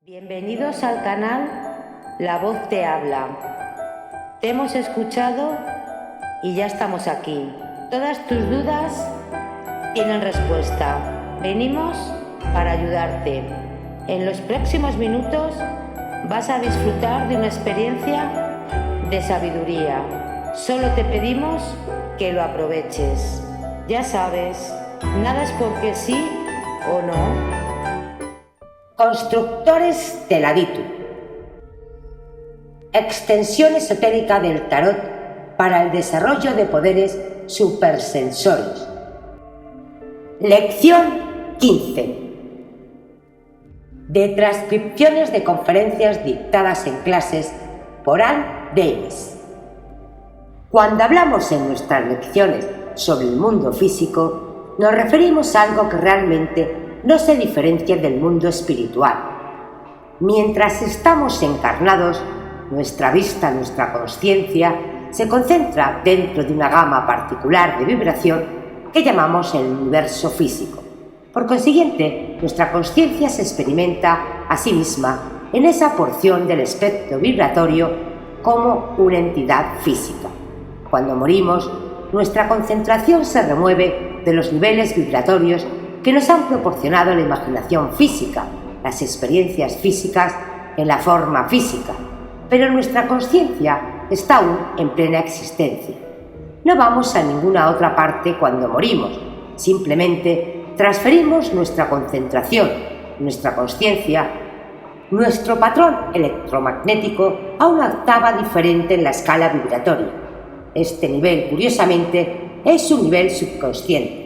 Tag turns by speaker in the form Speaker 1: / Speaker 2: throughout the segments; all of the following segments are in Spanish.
Speaker 1: Bienvenidos al canal La Voz Te Habla. Te hemos escuchado y ya estamos aquí. Todas tus dudas tienen respuesta. Venimos para ayudarte. En los próximos minutos vas a disfrutar de una experiencia de sabiduría. Solo te pedimos que lo aproveches. Ya sabes, nada es porque sí o no. Constructores de la Ditu. Extensión esotérica del tarot para el desarrollo de poderes supersensorios. Lección 15. De transcripciones de conferencias dictadas en clases por Ann Davis. Cuando hablamos en nuestras lecciones sobre el mundo físico, nos referimos a algo que realmente no se diferencia del mundo espiritual. Mientras estamos encarnados, nuestra vista, nuestra consciencia, se concentra dentro de una gama particular de vibración que llamamos el universo físico. Por consiguiente, nuestra consciencia se experimenta a sí misma en esa porción del espectro vibratorio como una entidad física. Cuando morimos, nuestra concentración se remueve de los niveles vibratorios que nos han proporcionado la imaginación física, las experiencias físicas en la forma física, pero nuestra consciencia está aún en plena existencia. No vamos a ninguna otra parte cuando morimos, simplemente transferimos nuestra concentración, nuestra consciencia, nuestro patrón electromagnético a una octava diferente en la escala vibratoria. Este nivel, curiosamente, es un nivel subconsciente.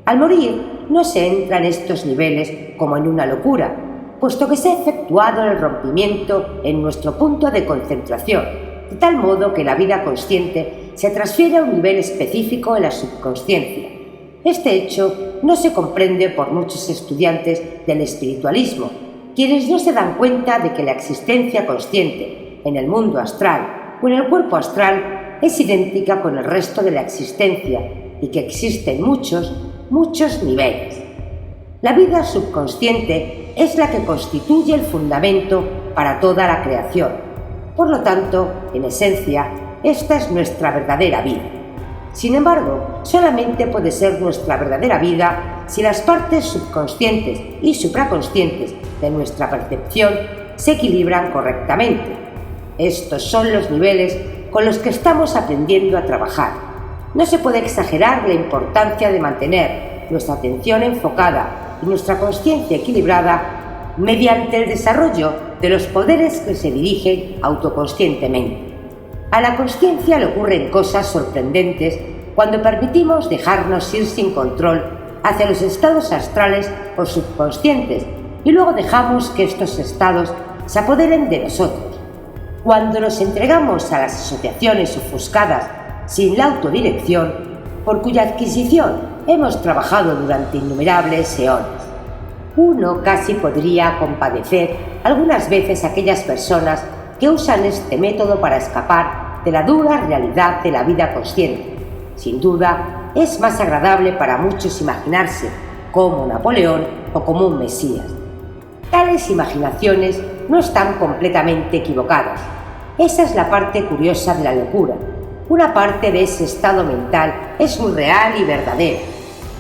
Speaker 1: Al morir, no se entra en estos niveles como en una locura, puesto que se ha efectuado el rompimiento en nuestro punto de concentración, de tal modo que la vida consciente se transfiere a un nivel específico en la subconsciencia. Este hecho no se comprende por muchos estudiantes del espiritualismo, quienes no se dan cuenta de que la existencia consciente en el mundo astral o en el cuerpo astral es idéntica con el resto de la existencia y que existen muchos niveles. La vida subconsciente es la que constituye el fundamento para toda la creación. Por lo tanto, en esencia, esta es nuestra verdadera vida. Sin embargo, solamente puede ser nuestra verdadera vida si las partes subconscientes y supraconscientes de nuestra percepción se equilibran correctamente. Estos son los niveles con los que estamos aprendiendo a trabajar. No se puede exagerar la importancia de mantener nuestra atención enfocada y nuestra conciencia equilibrada mediante el desarrollo de los poderes que se dirigen autoconscientemente. A la consciencia le ocurren cosas sorprendentes cuando permitimos dejarnos ir sin control hacia los estados astrales o subconscientes y luego dejamos que estos estados se apoderen de nosotros. Cuando nos entregamos a las asociaciones ofuscadas sin la autodirección, por cuya adquisición hemos trabajado durante innumerables eones. Uno casi podría compadecer algunas veces a aquellas personas que usan este método para escapar de la dura realidad de la vida consciente. Sin duda, es más agradable para muchos imaginarse como Napoleón o como un Mesías. Tales imaginaciones no están completamente equivocadas. Esa es la parte curiosa de la locura. Una parte de ese estado mental es muy real y verdadera,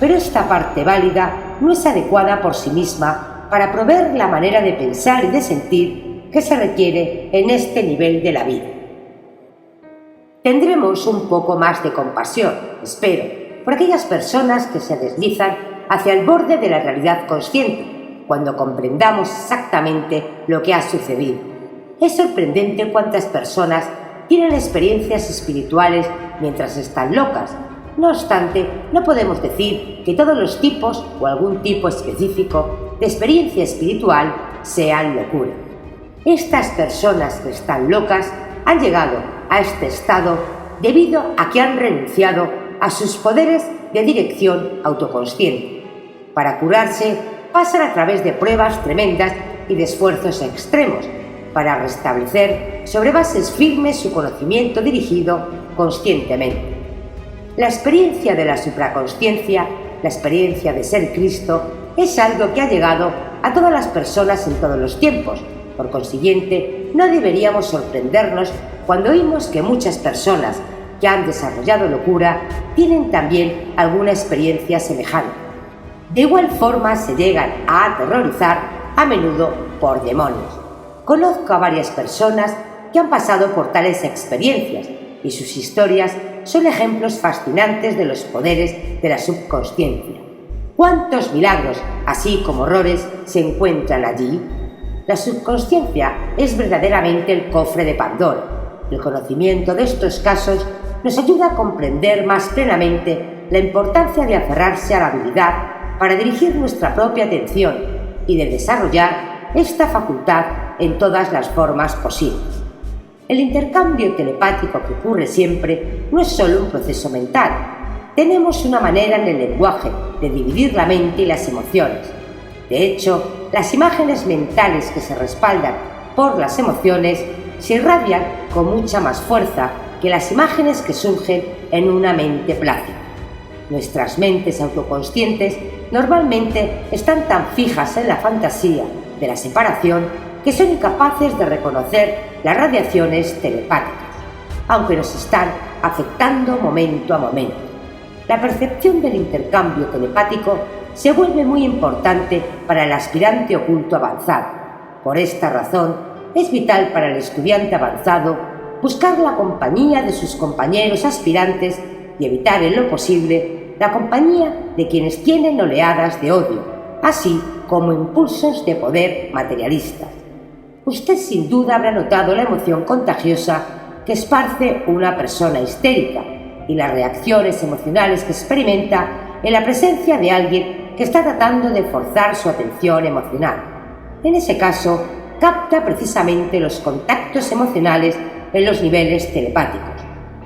Speaker 1: pero esta parte válida no es adecuada por sí misma para proveer la manera de pensar y de sentir que se requiere en este nivel de la vida. Tendremos un poco más de compasión, espero, por aquellas personas que se deslizan hacia el borde de la realidad consciente, cuando comprendamos exactamente lo que ha sucedido. Es sorprendente cuántas personas tienen experiencias espirituales mientras están locas. No obstante, no podemos decir que todos los tipos o algún tipo específico de experiencia espiritual sean locura. Estas personas que están locas han llegado a este estado debido a que han renunciado a sus poderes de dirección autoconsciente. Para curarse, pasan a través de pruebas tremendas y de esfuerzos extremos, para restablecer sobre bases firmes su conocimiento dirigido conscientemente. La experiencia de la supraconsciencia, la experiencia de ser Cristo, es algo que ha llegado a todas las personas en todos los tiempos. Por consiguiente, no deberíamos sorprendernos cuando oímos que muchas personas que han desarrollado locura tienen también alguna experiencia semejante. De igual forma se llegan a aterrorizar a menudo por demonios. Conozco a varias personas que han pasado por tales experiencias y sus historias son ejemplos fascinantes de los poderes de la subconsciencia. ¿Cuántos milagros, así como horrores, se encuentran allí? La subconsciencia es verdaderamente el cofre de Pandora. El conocimiento de estos casos nos ayuda a comprender más plenamente la importancia de aferrarse a la habilidad para dirigir nuestra propia atención y de desarrollar esta facultad en todas las formas posibles. El intercambio telepático que ocurre siempre no es solo un proceso mental. Tenemos una manera en el lenguaje de dividir la mente y las emociones. De hecho, las imágenes mentales que se respaldan por las emociones se irradian con mucha más fuerza que las imágenes que surgen en una mente plácida. Nuestras mentes autoconscientes normalmente están tan fijas en la fantasía de la separación que son incapaces de reconocer las radiaciones telepáticas, aunque nos están afectando momento a momento. La percepción del intercambio telepático se vuelve muy importante para el aspirante oculto avanzado. Por esta razón, es vital para el estudiante avanzado buscar la compañía de sus compañeros aspirantes y evitar en lo posible la compañía de quienes tienen oleadas de odio, así como impulsos de poder materialistas. Usted sin duda habrá notado la emoción contagiosa que esparce una persona histérica y las reacciones emocionales que experimenta en la presencia de alguien que está tratando de forzar su atención emocional. En ese caso, capta precisamente los contactos emocionales en los niveles telepáticos.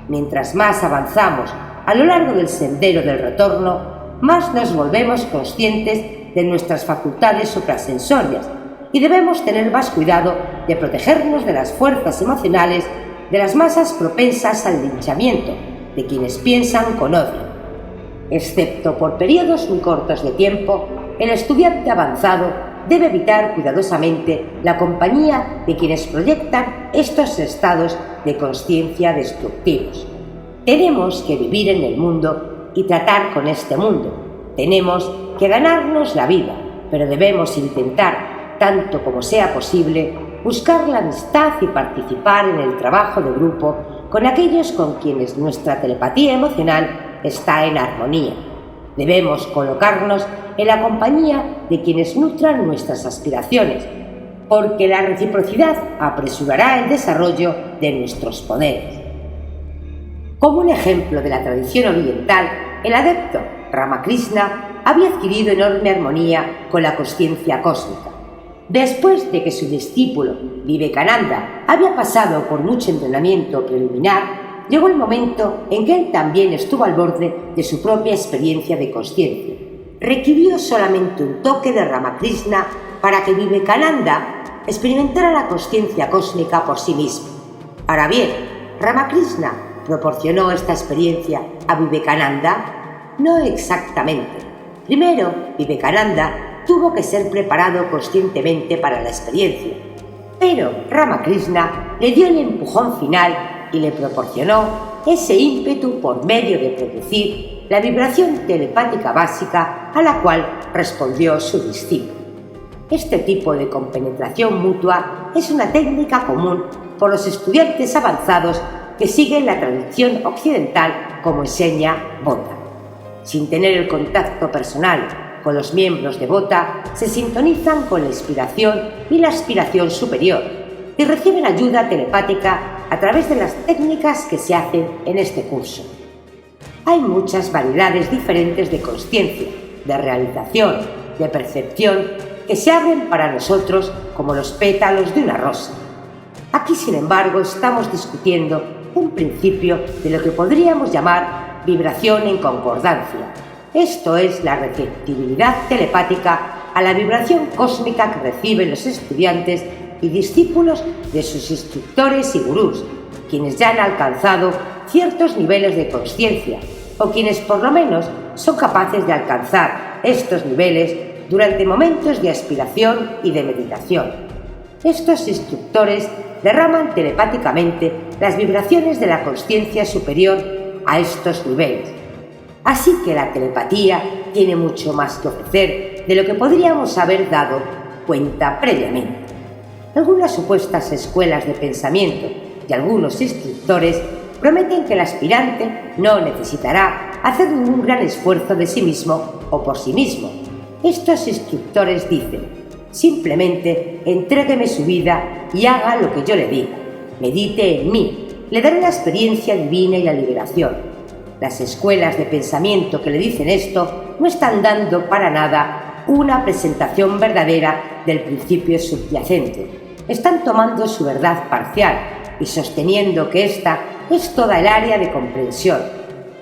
Speaker 1: Mientras más avanzamos a lo largo del sendero del retorno, más nos volvemos conscientes de nuestras facultades suprasensorias y debemos tener más cuidado de protegernos de las fuerzas emocionales de las masas propensas al linchamiento, de quienes piensan con odio. Excepto por periodos muy cortos de tiempo, el estudiante avanzado debe evitar cuidadosamente la compañía de quienes proyectan estos estados de consciencia destructivos. Tenemos que vivir en el mundo y tratar con este mundo. Tenemos que ganarnos la vida, pero debemos intentar, tanto como sea posible, buscar la amistad y participar en el trabajo de grupo con aquellos con quienes nuestra telepatía emocional está en armonía. Debemos colocarnos en la compañía de quienes nutran nuestras aspiraciones, porque la reciprocidad apresurará el desarrollo de nuestros poderes. Como un ejemplo de la tradición oriental, el adepto Ramakrishna había adquirido enorme armonía con la consciencia cósmica. Después de que su discípulo Vivekananda había pasado por mucho entrenamiento preliminar, llegó el momento en que él también estuvo al borde de su propia experiencia de consciencia. Requirió solamente un toque de Ramakrishna para que Vivekananda experimentara la consciencia cósmica por sí mismo. Ahora bien, ¿Ramakrishna proporcionó esta experiencia a Vivekananda? No exactamente. Primero, Vivekananda tuvo que ser preparado conscientemente para la experiencia, pero Ramakrishna le dio el empujón final y le proporcionó ese ímpetu por medio de producir la vibración telepática básica a la cual respondió su discípulo. Este tipo de compenetración mutua es una técnica común por los estudiantes avanzados que siguen la tradición occidental como enseña Bota. Sin tener el contacto personal con los miembros de Bota, se sintonizan con la inspiración y la aspiración superior y reciben ayuda telepática a través de las técnicas que se hacen en este curso. Hay muchas variedades diferentes de consciencia, de realización, de percepción que se abren para nosotros como los pétalos de una rosa. Aquí, sin embargo, estamos discutiendo un principio de lo que podríamos llamar vibración en concordancia. Esto es la receptibilidad telepática a la vibración cósmica que reciben los estudiantes y discípulos de sus instructores y gurús, quienes ya han alcanzado ciertos niveles de consciencia o quienes por lo menos son capaces de alcanzar estos niveles durante momentos de aspiración y de meditación. Estos instructores derraman telepáticamente las vibraciones de la consciencia superior a estos niveles. Así que la telepatía tiene mucho más que ofrecer de lo que podríamos haber dado cuenta previamente. Algunas supuestas escuelas de pensamiento y algunos instructores prometen que el aspirante no necesitará hacer ningún gran esfuerzo de sí mismo o por sí mismo. Estos instructores dicen: simplemente entrégueme su vida y haga lo que yo le diga. Medite en mí, le daré la experiencia divina y la liberación. Las escuelas de pensamiento que le dicen esto no están dando para nada una presentación verdadera del principio subyacente. Están tomando su verdad parcial y sosteniendo que esta es toda el área de comprensión.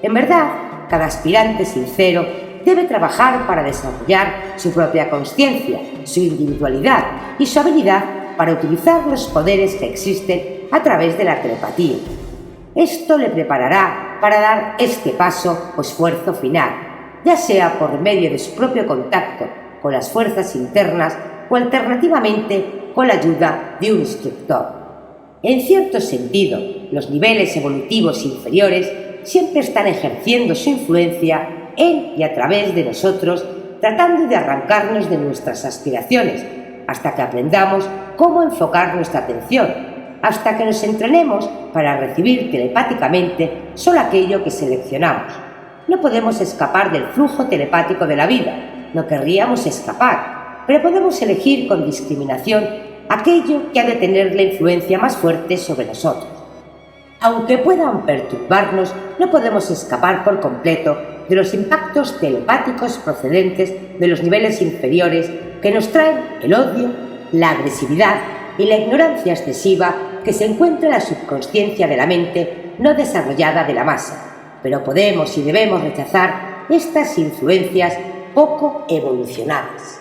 Speaker 1: En verdad, cada aspirante sincero debe trabajar para desarrollar su propia consciencia, su individualidad y su habilidad para utilizar los poderes que existen a través de la telepatía. Esto le preparará para dar este paso o esfuerzo final, ya sea por medio de su propio contacto con las fuerzas internas o alternativamente con la ayuda de un instructor. En cierto sentido, los niveles evolutivos inferiores siempre están ejerciendo su influencia en y a través de nosotros, tratando de arrancarnos de nuestras aspiraciones, hasta que aprendamos cómo enfocar nuestra atención, hasta que nos entrenemos para recibir telepáticamente solo aquello que seleccionamos. No podemos escapar del flujo telepático de la vida, no querríamos escapar, pero podemos elegir con discriminación aquello que ha de tener la influencia más fuerte sobre nosotros. Aunque puedan perturbarnos, no podemos escapar por completo de los impactos telepáticos procedentes de los niveles inferiores que nos traen el odio, la agresividad y la ignorancia excesiva que se encuentra en la subconsciencia de la mente no desarrollada de la masa. Pero podemos y debemos rechazar estas influencias poco evolucionadas.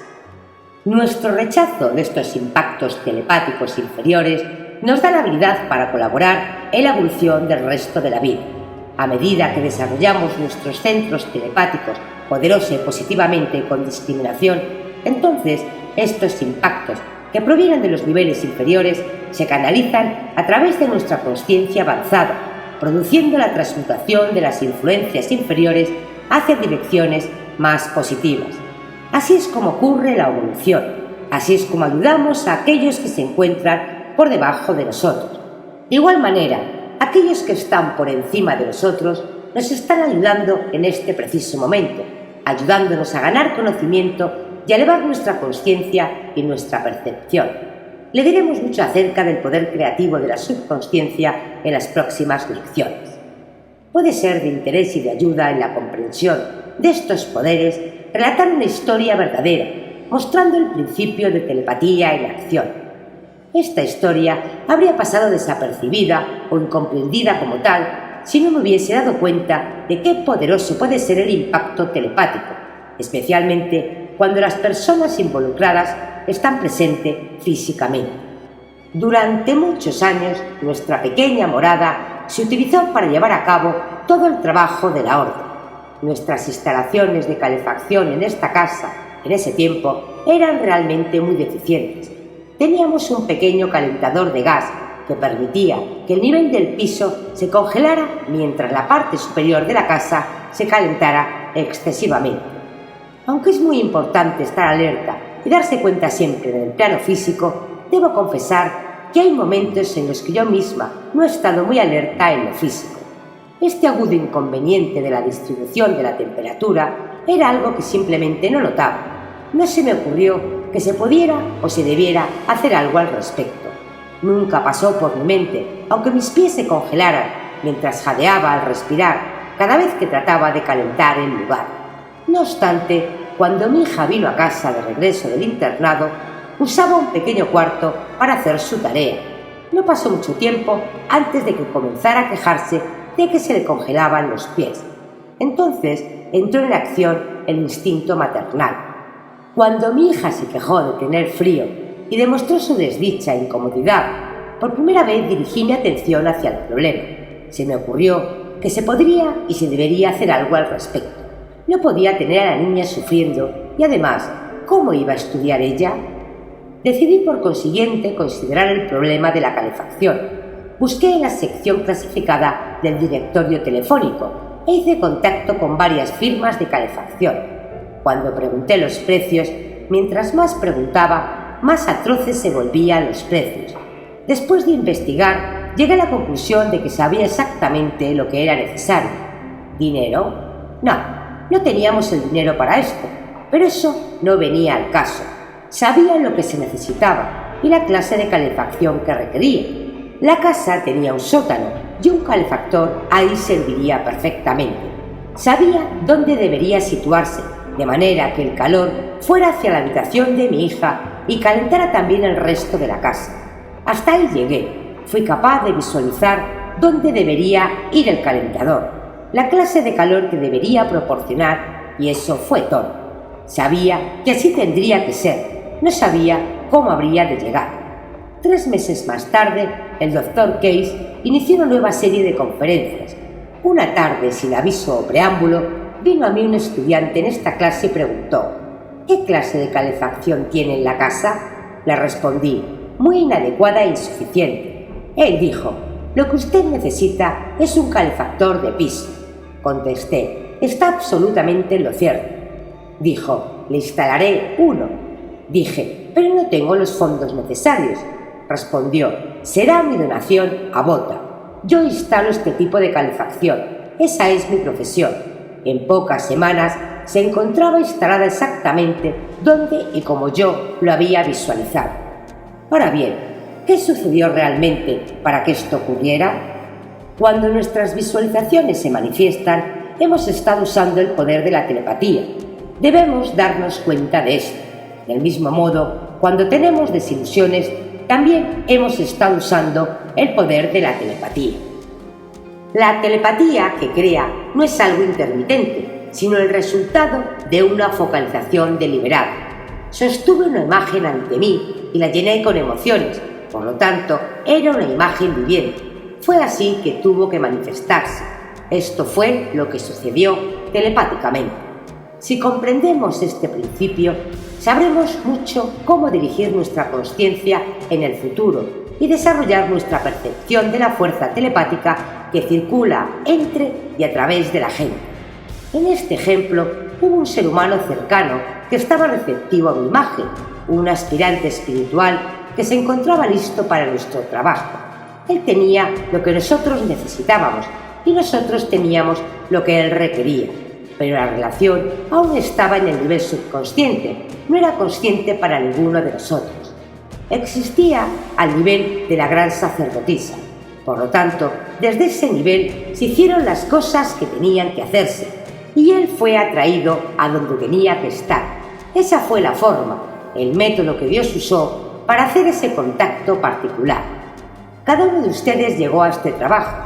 Speaker 1: Nuestro rechazo de estos impactos telepáticos inferiores nos da la habilidad para colaborar en la evolución del resto de la vida. A medida que desarrollamos nuestros centros telepáticos poderosa y positivamente con discriminación, entonces estos impactos que provienen de los niveles inferiores se canalizan a través de nuestra consciencia avanzada, produciendo la transmutación de las influencias inferiores hacia direcciones más positivas. Así es como ocurre la evolución, así es como ayudamos a aquellos que se encuentran por debajo de nosotros. De igual manera, aquellos que están por encima de nosotros nos están ayudando en este preciso momento, ayudándonos a ganar conocimiento y a elevar nuestra consciencia y nuestra percepción. Le diremos mucho acerca del poder creativo de la subconsciencia en las próximas lecciones. Puede ser de interés y de ayuda en la comprensión de estos poderes relatar una historia verdadera, mostrando el principio de telepatía en acción. Esta historia habría pasado desapercibida o incomprendida como tal si no me hubiese dado cuenta de qué poderoso puede ser el impacto telepático, especialmente cuando las personas involucradas están presentes físicamente. Durante muchos años, nuestra pequeña morada se utilizó para llevar a cabo todo el trabajo de la orden. Nuestras instalaciones de calefacción en esta casa, en ese tiempo, eran realmente muy deficientes. Teníamos un pequeño calentador de gas que permitía que el nivel del piso se congelara mientras la parte superior de la casa se calentara excesivamente. Aunque es muy importante estar alerta y darse cuenta siempre del plano físico, debo confesar que hay momentos en los que yo misma no he estado muy alerta en lo físico. Este agudo inconveniente de la distribución de la temperatura era algo que simplemente no notaba. No se me ocurrió que se pudiera o se debiera hacer algo al respecto. Nunca pasó por mi mente, aunque mis pies se congelaran mientras jadeaba al respirar cada vez que trataba de calentar el lugar. No obstante, cuando mi hija vino a casa de regreso del internado, usaba un pequeño cuarto para hacer su tarea. No pasó mucho tiempo antes de que comenzara a quejarse de que se le congelaban los pies. Entonces entró en acción el instinto maternal. Cuando mi hija se quejó de tener frío y demostró su desdicha e incomodidad, por primera vez dirigí mi atención hacia el problema. Se me ocurrió que se podría y se debería hacer algo al respecto. No podía tener a la niña sufriendo y además ¿cómo iba a estudiar ella? Decidí por consiguiente considerar el problema de la calefacción. Busqué en la sección clasificada del directorio telefónico e hice contacto con varias firmas de calefacción. Cuando pregunté los precios, mientras más preguntaba, más atroces se volvían los precios. Después de investigar, llegué a la conclusión de que sabía exactamente lo que era necesario. ¿Dinero? No teníamos el dinero para esto, pero eso no venía al caso. Sabía lo que se necesitaba y la clase de calefacción que requería. La casa tenía un sótano y un calefactor ahí serviría perfectamente. Sabía dónde debería situarse, de manera que el calor fuera hacia la habitación de mi hija y calentara también el resto de la casa. Hasta ahí llegué. Fui capaz de visualizar dónde debería ir el calentador, la clase de calor que debería proporcionar, y eso fue todo. Sabía que así tendría que ser. No sabía cómo habría de llegar. 3 meses más tarde, el Dr. Case inició una nueva serie de conferencias. Una tarde, sin aviso o preámbulo, vino a mí un estudiante en esta clase y preguntó: ¿qué clase de calefacción tiene en la casa? Le respondí: muy inadecuada e insuficiente. Él dijo: lo que usted necesita es un calefactor de piso. Contesté: está absolutamente en lo cierto. Dijo: le instalaré uno. Dije: pero no tengo los fondos necesarios. Respondió: será mi donación a Bota. Yo instalo este tipo de calefacción. Esa es mi profesión. En pocas semanas se encontraba instalada exactamente donde y como yo lo había visualizado. Ahora bien, ¿qué sucedió realmente para que esto ocurriera? Cuando nuestras visualizaciones se manifiestan, hemos estado usando el poder de la telepatía. Debemos darnos cuenta de esto. Del mismo modo, cuando tenemos desilusiones, también hemos estado usando el poder de la telepatía. La telepatía que crea no es algo intermitente, sino el resultado de una focalización deliberada. Sostuve una imagen ante mí y la llené con emociones, por lo tanto, era una imagen viviente. Fue así que tuvo que manifestarse. Esto fue lo que sucedió telepáticamente. Si comprendemos este principio, sabremos mucho cómo dirigir nuestra consciencia en el futuro y desarrollar nuestra percepción de la fuerza telepática que circula entre y a través de la gente. En este ejemplo, hubo un ser humano cercano que estaba receptivo a mi imagen, un aspirante espiritual que se encontraba listo para nuestro trabajo. Él tenía lo que nosotros necesitábamos y nosotros teníamos lo que él requería. Pero la relación aún estaba en el nivel subconsciente, no era consciente para ninguno de nosotros. Existía al nivel de la gran sacerdotisa. Por lo tanto, desde ese nivel se hicieron las cosas que tenían que hacerse, y él fue atraído a donde tenía que estar. Esa fue la forma, el método que Dios usó para hacer ese contacto particular. Cada uno de ustedes llegó a este trabajo.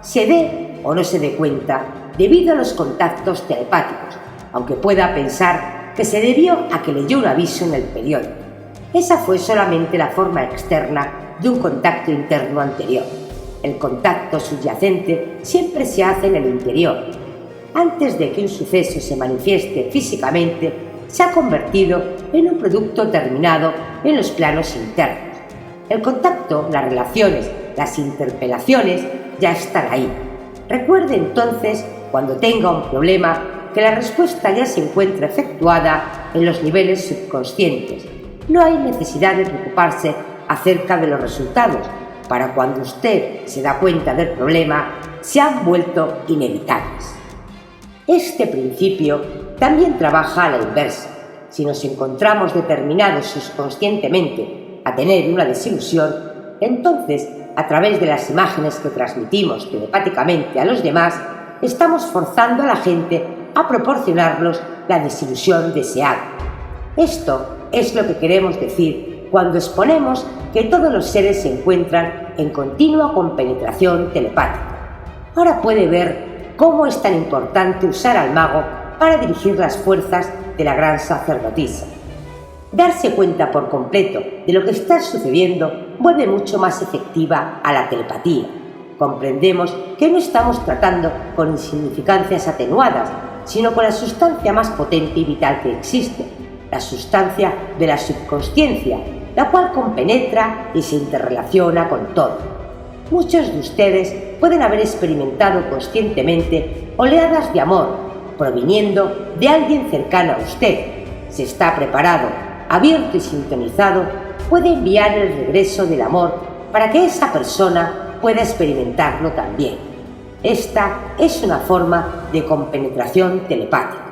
Speaker 1: Se dé o no se dé cuenta, debido a los contactos telepáticos, aunque pueda pensar que se debió a que leyó un aviso en el periódico. Esa fue solamente la forma externa de un contacto interno anterior. El contacto subyacente siempre se hace en el interior. Antes de que un suceso se manifieste físicamente, se ha convertido en un producto terminado en los planos internos. El contacto, las relaciones, las interpelaciones ya están ahí. Recuerde entonces, cuando tenga un problema, que la respuesta ya se encuentra efectuada en los niveles subconscientes. No hay necesidad de preocuparse acerca de los resultados. Para cuando usted se da cuenta del problema, se han vuelto inevitables. Este principio también trabaja a la inversa. Si nos encontramos determinados subconscientemente a tener una desilusión, entonces, a través de las imágenes que transmitimos telepáticamente a los demás, estamos forzando a la gente a proporcionarnos la desilusión deseada. Esto es lo que queremos decir cuando exponemos que todos los seres se encuentran en continua compenetración telepática. Ahora puede ver cómo es tan importante usar al mago para dirigir las fuerzas de la gran sacerdotisa. Darse cuenta por completo de lo que está sucediendo vuelve mucho más efectiva a la telepatía. Comprendemos que no estamos tratando con insignificancias atenuadas, sino con la sustancia más potente y vital que existe. la sustancia de la subconsciencia, la cual compenetra y se interrelaciona con todo. Muchos de ustedes pueden haber experimentado conscientemente oleadas de amor proviniendo de alguien cercano a usted. Si está preparado, abierto y sintonizado, puede enviar el regreso del amor para que esa persona pueda experimentarlo también. Esta es una forma de compenetración telepática.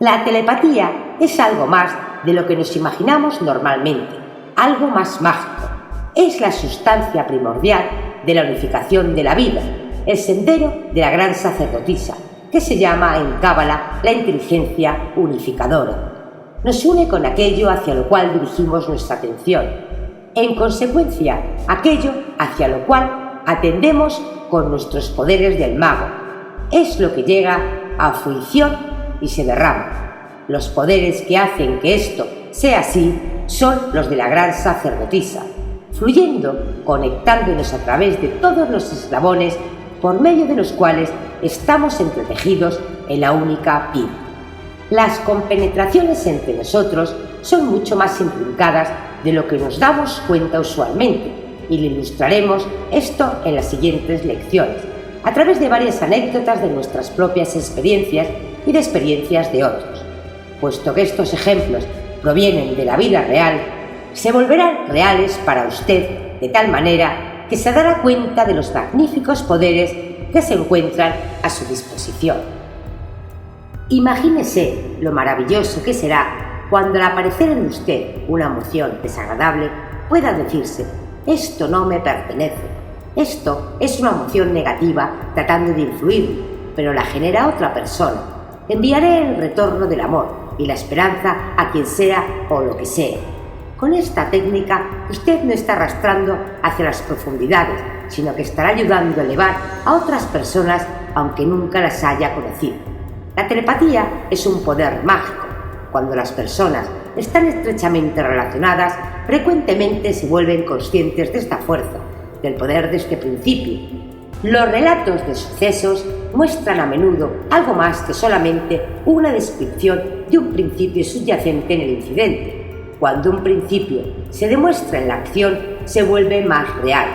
Speaker 1: La telepatía es algo más de lo que nos imaginamos normalmente, algo más mágico. Es la sustancia primordial de la unificación de la vida, el sendero de la gran sacerdotisa, que se llama en Cábala la inteligencia unificadora. Nos une con aquello hacia lo cual dirigimos nuestra atención. En consecuencia, aquello hacia lo cual atendemos con nuestros poderes del mago. Es lo que llega a fruición y se derrama. Los poderes que hacen que esto sea así son los de la gran sacerdotisa, fluyendo, conectándonos a través de todos los eslabones por medio de los cuales estamos entretejidos en la única vida. Las compenetraciones entre nosotros son mucho más intrincadas de lo que nos damos cuenta usualmente, y le ilustraremos esto en las siguientes lecciones, a través de varias anécdotas de nuestras propias experiencias y de experiencias de otros. Puesto que estos ejemplos provienen de la vida real, se volverán reales para usted de tal manera que se dará cuenta de los magníficos poderes que se encuentran a su disposición. Imagínese lo maravilloso que será cuando al aparecer en usted una emoción desagradable pueda decirse: esto no me pertenece, esto es una emoción negativa tratando de influir, pero la genera otra persona. Enviaré el retorno del amor y la esperanza a quien sea o lo que sea. Con esta técnica usted no está arrastrando hacia las profundidades, sino que estará ayudando a elevar a otras personas aunque nunca las haya conocido. La telepatía es un poder mágico. Cuando las personas están estrechamente relacionadas, frecuentemente se vuelven conscientes de esta fuerza, del poder de este principio. Los relatos de sucesos muestran a menudo algo más que solamente una descripción de un principio subyacente en el incidente. Cuando un principio se demuestra en la acción, se vuelve más real.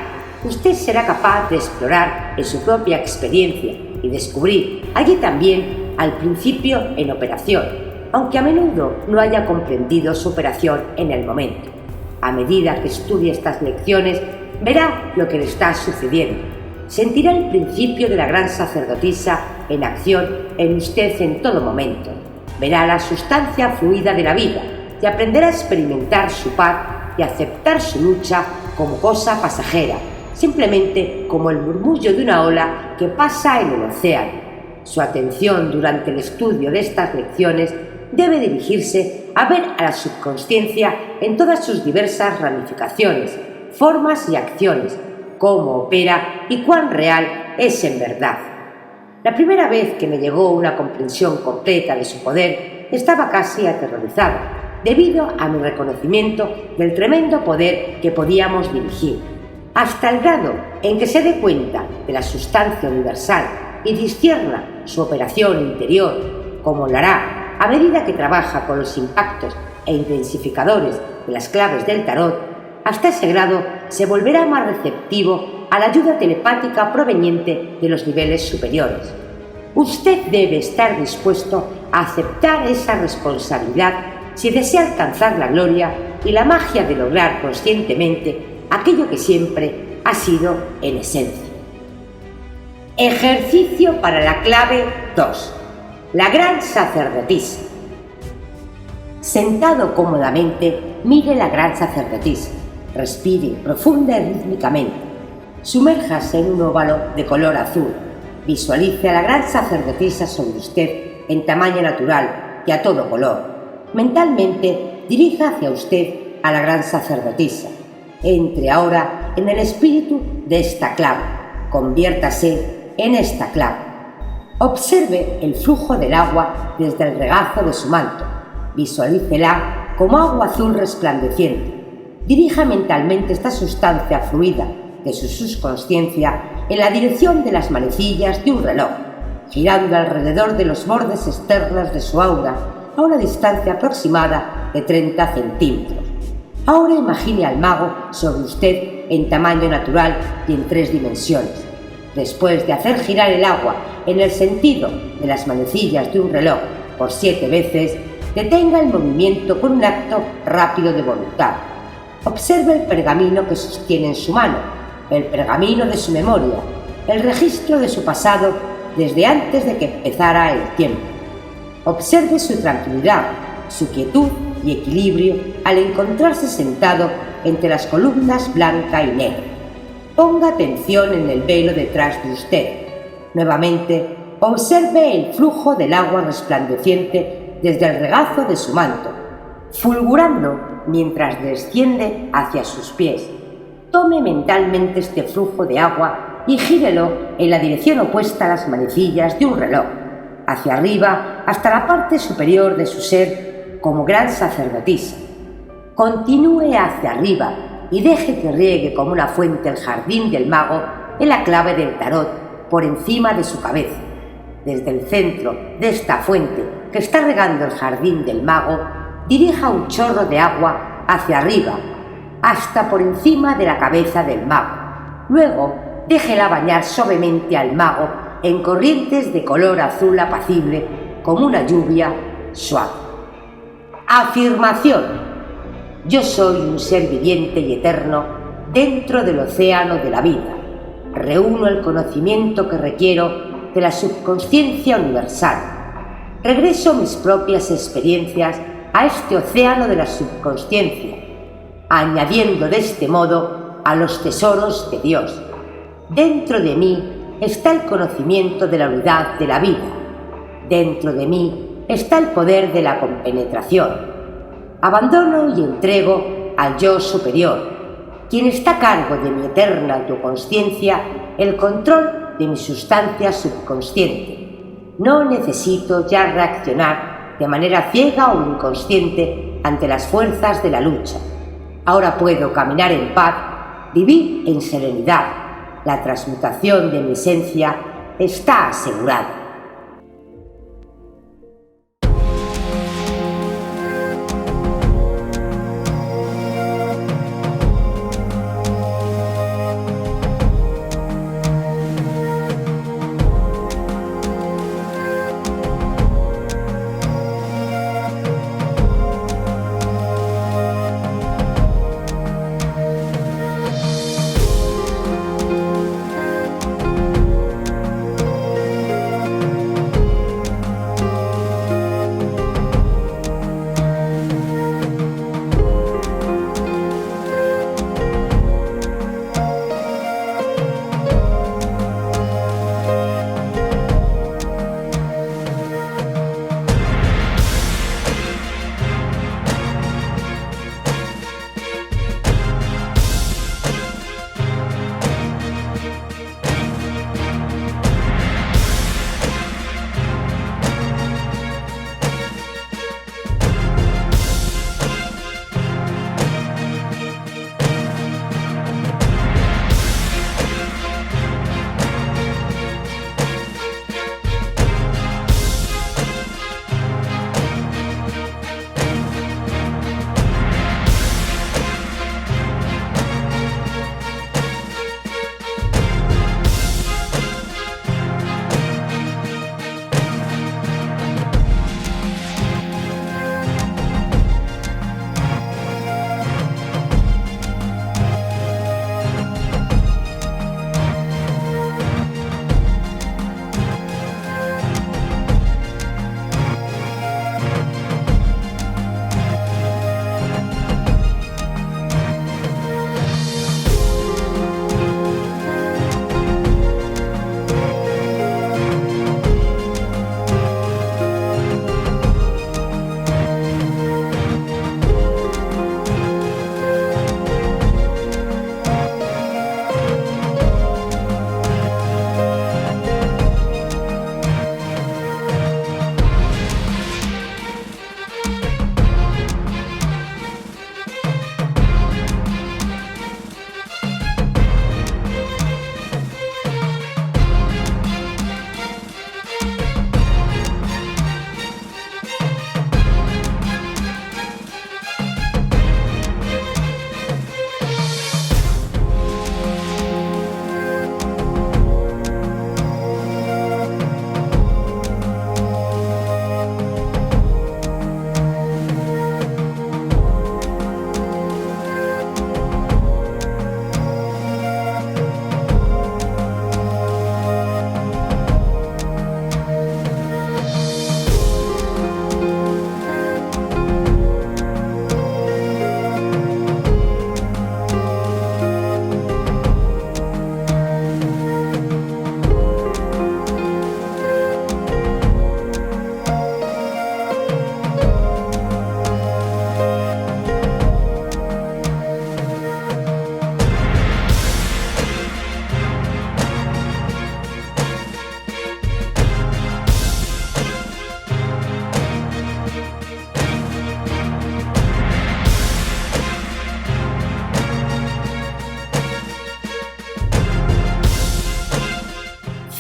Speaker 1: Usted será capaz de explorar en su propia experiencia y descubrir allí también al principio en operación, aunque a menudo no haya comprendido su operación en el momento. A medida que estudie estas lecciones, verá lo que le está sucediendo. Sentirá el principio de la gran sacerdotisa en acción en usted en todo momento. Verá la sustancia fluida de la vida y aprenderá a experimentar su paz y aceptar su lucha como cosa pasajera, simplemente como el murmullo de una ola que pasa en el océano. Su atención durante el estudio de estas lecciones debe dirigirse a ver a la subconsciencia en todas sus diversas ramificaciones, formas y acciones, cómo opera y cuán real es en verdad. La primera vez que me llegó una comprensión completa de su poder, estaba casi aterrorizada, debido a mi reconocimiento del tremendo poder que podíamos dirigir, hasta el grado en que se dé cuenta de la sustancia universal y discierna su operación interior, como lo hará a medida que trabaja con los impactos e intensificadores de las claves del tarot. Hasta ese grado se volverá más receptivo a la ayuda telepática proveniente de los niveles superiores. Usted debe estar dispuesto a aceptar esa responsabilidad si desea alcanzar la gloria y la magia de lograr conscientemente aquello que siempre ha sido en esencia. Ejercicio para la clave 2. La gran sacerdotisa. Sentado cómodamente, mire la gran sacerdotisa. Respire profunda y rítmicamente. Sumérjase en un óvalo de color azul. Visualice a la gran sacerdotisa sobre usted en tamaño natural y a todo color. Mentalmente, dirija hacia usted a la gran sacerdotisa. Entre ahora en el espíritu de esta clave. Conviértase en esta clave. Observe el flujo del agua desde el regazo de su manto. Visualícela como agua azul resplandeciente. Dirija mentalmente esta sustancia fluida de su subconsciencia en la dirección de las manecillas de un reloj, girando alrededor de los bordes externos de su aura a una distancia aproximada de 30 centímetros. Ahora imagine al mago sobre usted en tamaño natural y en 3 dimensiones. Después de hacer girar el agua en el sentido de las manecillas de un reloj por 7 veces, detenga el movimiento con un acto rápido de voluntad. Observe el pergamino que sostiene en su mano, el pergamino de su memoria, el registro de su pasado desde antes de que empezara el tiempo. Observe su tranquilidad, su quietud y equilibrio al encontrarse sentado entre las columnas blanca y negra. Ponga atención en el velo detrás de usted. Nuevamente, observe el flujo del agua resplandeciente desde el regazo de su manto, fulgurando mientras desciende hacia sus pies. Tome mentalmente este flujo de agua y gírelo en la dirección opuesta a las manecillas de un reloj, hacia arriba hasta la parte superior de su ser como gran sacerdotisa. Continúe hacia arriba y deje que riegue como una fuente el jardín del mago en la clave del tarot por encima de su cabeza. Desde el centro de esta fuente que está regando el jardín del mago, dirija un chorro de agua hacia arriba, hasta por encima de la cabeza del mago. Luego, déjela bañar suavemente al mago en corrientes de color azul apacible, como una lluvia suave. Afirmación: yo soy un ser viviente y eterno dentro del océano de la vida. Reúno el conocimiento que requiero de la subconsciencia universal. Regreso mis propias experiencias a este océano de la subconsciencia, añadiendo de este modo a los tesoros de Dios. Dentro de mí está el conocimiento de la unidad de la vida. Dentro de mí está el poder de la compenetración. Abandono y entrego al yo superior, quien está a cargo de mi eterna autoconsciencia, el control de mi sustancia subconsciente. No necesito ya reaccionar de manera ciega o inconsciente ante las fuerzas de la lucha. Ahora puedo caminar en paz, vivir en serenidad. La transmutación de mi esencia está asegurada.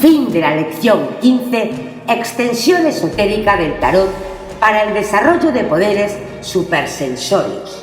Speaker 1: Fin de la lección 15, extensión esotérica del tarot para el desarrollo de poderes supersensorios.